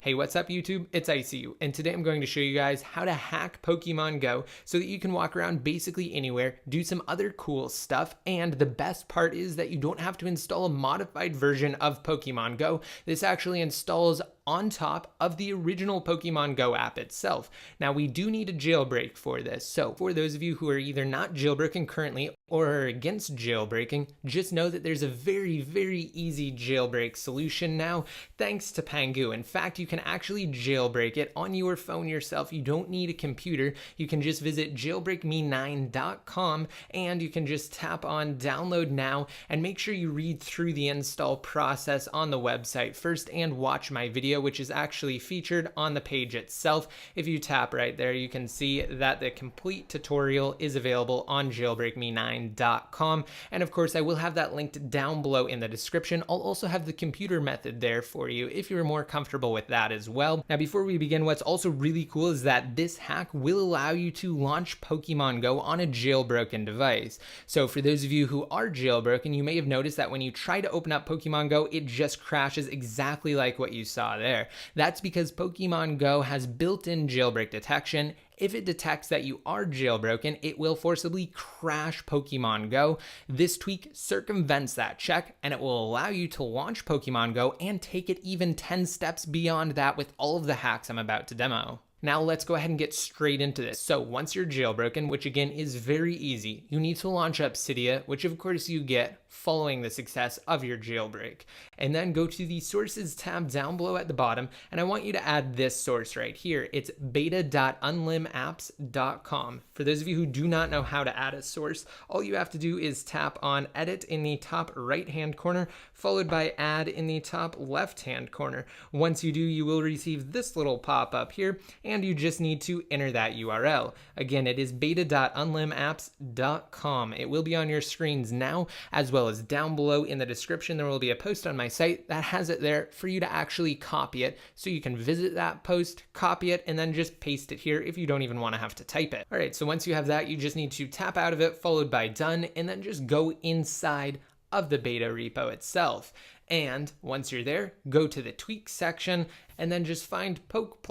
Hey, what's up YouTube? It's ICU, and today I'm going to show you guys how to hack Pokemon Go so that you can walk around basically anywhere, do some other cool stuff, and the best part is that you don't have to install a modified version of Pokemon Go. This actually installs on top of the original Pokemon Go app itself. Now, we do need a jailbreak for this, so for those of you who are either not jailbroken currently or are against jailbreaking, just know that there's a very, very easy jailbreak solution now, thanks to Pangu. In fact, you can actually jailbreak it on your phone yourself. You don't need a computer. You can just visit jailbreakme9.com and you can just tap on download now and make sure you read through the install process on the website first and watch my video, which is actually featured on the page itself. If you tap right there, you can see that the complete tutorial is available on jailbreakme9.com. And of course, I will have that linked down below in the description. I'll also have the computer method there for you if you're more comfortable with that as well. Now, before we begin, what's also really cool is that this hack will allow you to launch Pokemon Go on a jailbroken device. So for those of you who are jailbroken, you may have noticed that when you try to open up Pokemon Go, it just crashes exactly like what you saw there. That's because Pokemon Go has built-in jailbreak detection. If it detects that you are jailbroken, it will forcibly crash Pokemon Go. This tweak circumvents that check, and it will allow you to launch Pokemon Go and take it even 10 steps beyond that with all of the hacks I'm about to demo. Now let's go ahead and get straight into this. So once you're jailbroken, which again is very easy, you need to launch Cydia, which of course you get following the success of your jailbreak. And then go to the sources tab down below at the bottom, and I want you to add this source right here. It's beta.unlimapps.com. For those of you who do not know how to add a source, all you have to do is tap on edit in the top right hand corner, followed by add in the top left hand corner. Once you do, you will receive this little pop-up here, and you just need to enter that URL. Again, it is beta.unlimapps.com. It will be on your screens now, as well as down below in the description. There will be a post on my site that has it there for you to actually copy it. So you can visit that post, copy it, and then just paste it here if you don't even want to have to type it. All right, so once you have that, you just need to tap out of it, followed by done, and then just go inside of the beta repo itself. And once you're there, go to the tweak section and then just find Poke++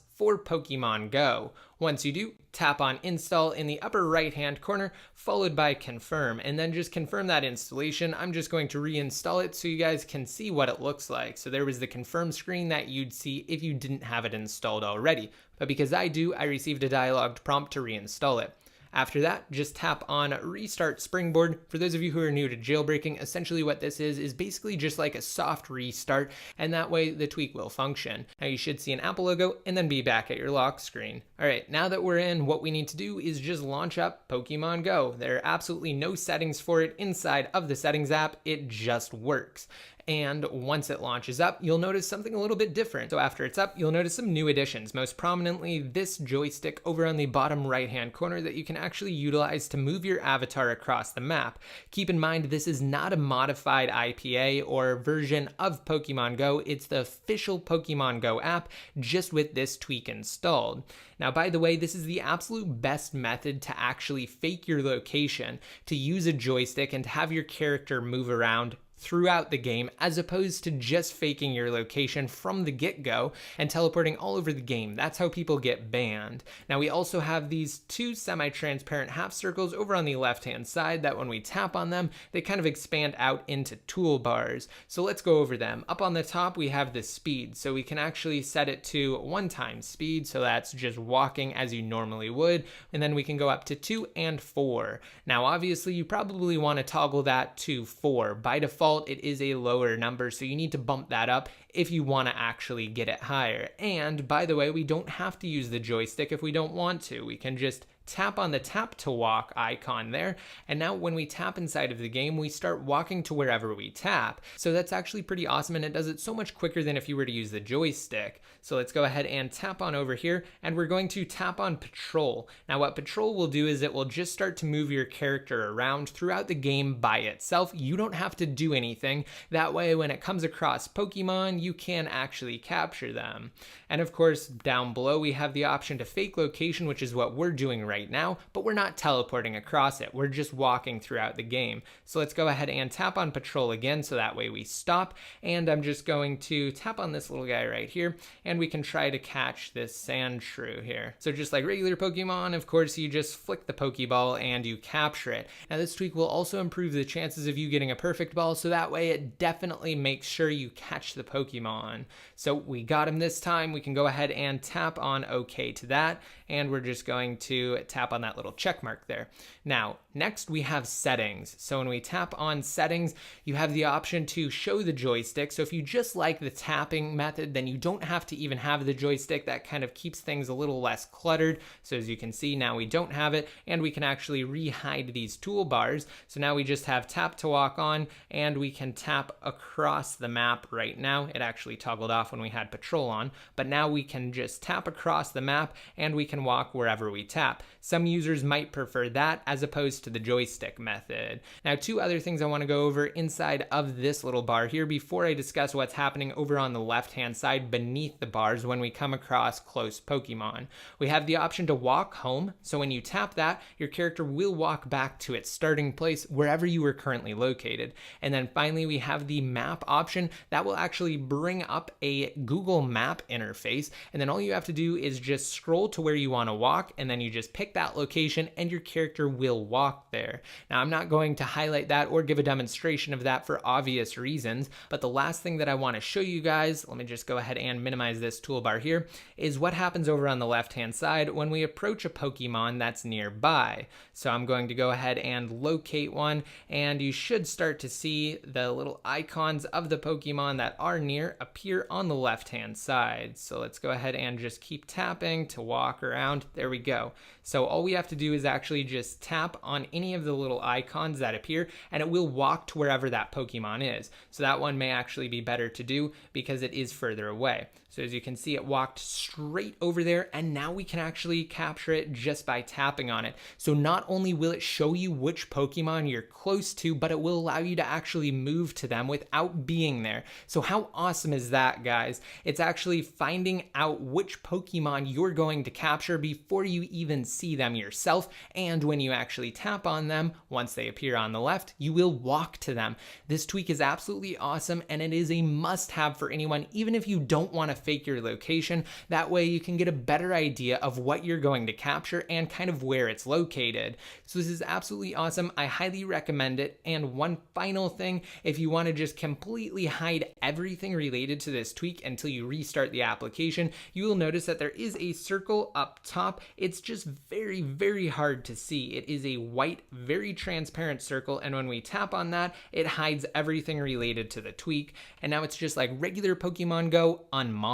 for Pokemon Go. Once you do, tap on install in the upper right hand corner, followed by confirm, and then just confirm that installation. I'm just going to reinstall it so you guys can see what it looks like. So there was the confirm screen that you'd see if you didn't have it installed already, but because I do, I received a dialogued prompt to reinstall it. After that, just tap on Restart Springboard. For those of you who are new to jailbreaking, essentially what this is basically just like a soft restart, and that way the tweak will function. Now you should see an Apple logo and then be back at your lock screen. All right, now that we're in, what we need to do is just launch up Pokemon Go. There are absolutely no settings for it inside of the settings app. It just works. And once it launches up, you'll notice something a little bit different. So after it's up, you'll notice some new additions, most prominently this joystick over on the bottom right-hand corner that you can actually utilize to move your avatar across the map. Keep in mind, this is not a modified IPA or version of Pokemon Go. It's the official Pokemon Go app, just with this tweak installed. Now, by the way, this is the absolute best method to actually fake your location, to use a joystick and to have your character move around throughout the game, as opposed to just faking your location from the get-go and teleporting all over the game. That's how people get banned. Now, we also have these two semi-transparent half circles over on the left-hand side that when we tap on them, they kind of expand out into toolbars. So let's go over them. Up on the top, we have the speed. So we can actually set it to 1x speed. So that's just walking as you normally would. And then we can go up to 2 and 4. Now, obviously, you probably want to toggle that to 4. By default, it is a lower number, so you need to bump that up if you want to actually get it higher. And by the way, we don't have to use the joystick if we don't want to. We can just tap on the tap to walk icon there, and now when we tap inside of the game, we start walking to wherever we tap. So that's actually pretty awesome, and it does it so much quicker than if you were to use the joystick. So let's go ahead and tap on over here, and we're going to tap on Patrol. Now what Patrol will do is it will just start to move your character around throughout the game by itself. You don't have to do anything. That way, when it comes across Pokemon, you can actually capture them. And of course, down below, we have the option to fake location, which is what we're doing right right now, but we're not teleporting across it. We're just walking throughout the game. So let's go ahead and tap on patrol again so that way we stop. And I'm just going to tap on this little guy right here, and we can try to catch this sand shrew here. So just like regular Pokemon, of course, you just flick the Pokeball and you capture it. Now this tweak will also improve the chances of you getting a perfect ball, so that way it definitely makes sure you catch the Pokemon. So we got him this time. We can go ahead and tap on OK to that, and we're just going to tap on that little check mark there. Now, next we have settings. So when we tap on settings, you have the option to show the joystick. So if you just like the tapping method, then you don't have to even have the joystick. That kind of keeps things a little less cluttered. So as you can see, now we don't have it, and we can actually re-hide these toolbars. So now we just have tap to walk on, and we can tap across the map right now. It actually toggled off when we had patrol on, but now we can just tap across the map and we can walk wherever we tap. Some users might prefer that as opposed to the joystick method. Now, two other things I want to go over inside of this little bar here before I discuss what's happening over on the left-hand side beneath the bars when we come across close Pokemon. We have the option to walk home. So when you tap that, your character will walk back to its starting place wherever you were currently located. And then finally, we have the map option that will actually bring up a Google Map interface. And then all you have to do is just scroll to where you want to walk, and then you just pick that location and your character will walk there. Now, I'm not going to highlight that or give a demonstration of that for obvious reasons, but the last thing that I want to show you guys, let me just go ahead and minimize this toolbar here, is what happens over on the left-hand side when we approach a Pokemon that's nearby. So I'm going to go ahead and locate one, and you should start to see the little icons of the Pokemon that are near appear on the left-hand side. So let's go ahead and just keep tapping to walk around. There we go. So all we have to do is actually just tap on any of the little icons that appear, and it will walk to wherever that Pokemon is. So that one may actually be better to do because it is further away. So as you can see, it walked straight over there, and now we can actually capture it just by tapping on it. So not only will it show you which Pokemon you're close to, but it will allow you to actually move to them without being there. So how awesome is that, guys? It's actually finding out which Pokemon you're going to capture before you even see them yourself, and when you actually tap on them, once they appear on the left, you will walk to them. This tweak is absolutely awesome, and it is a must-have for anyone, even if you don't want to fake your location. That way you can get a better idea of what you're going to capture and kind of where it's located. So this is absolutely awesome. I highly recommend it. And one final thing, if you want to just completely hide everything related to this tweak until you restart the application, you will notice that there is a circle up top. It's just very, very hard to see. It is a white, very transparent circle, and when we tap on that, it hides everything related to the tweak. And now it's just like regular Pokemon Go unmodded.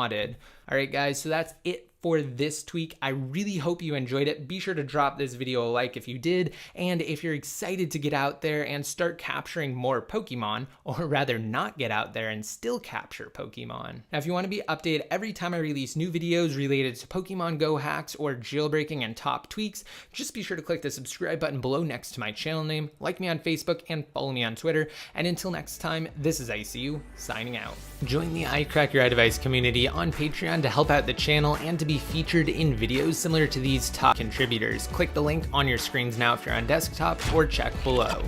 All right, guys, so that's it for this tweak. I really hope you enjoyed it. Be sure to drop this video a like if you did, and if you're excited to get out there and start capturing more Pokemon, or rather not get out there and still capture Pokemon. Now, if you want to be updated every time I release new videos related to Pokemon Go hacks or jailbreaking and top tweaks, just be sure to click the subscribe button below next to my channel name, like me on Facebook, and follow me on Twitter. And until next time, this is ICU signing out. Join the iCrack Your iDevice community on Patreon to help out the channel and to be featured in videos similar to these top contributors. Click the link on your screens now if you're on desktop, or check below.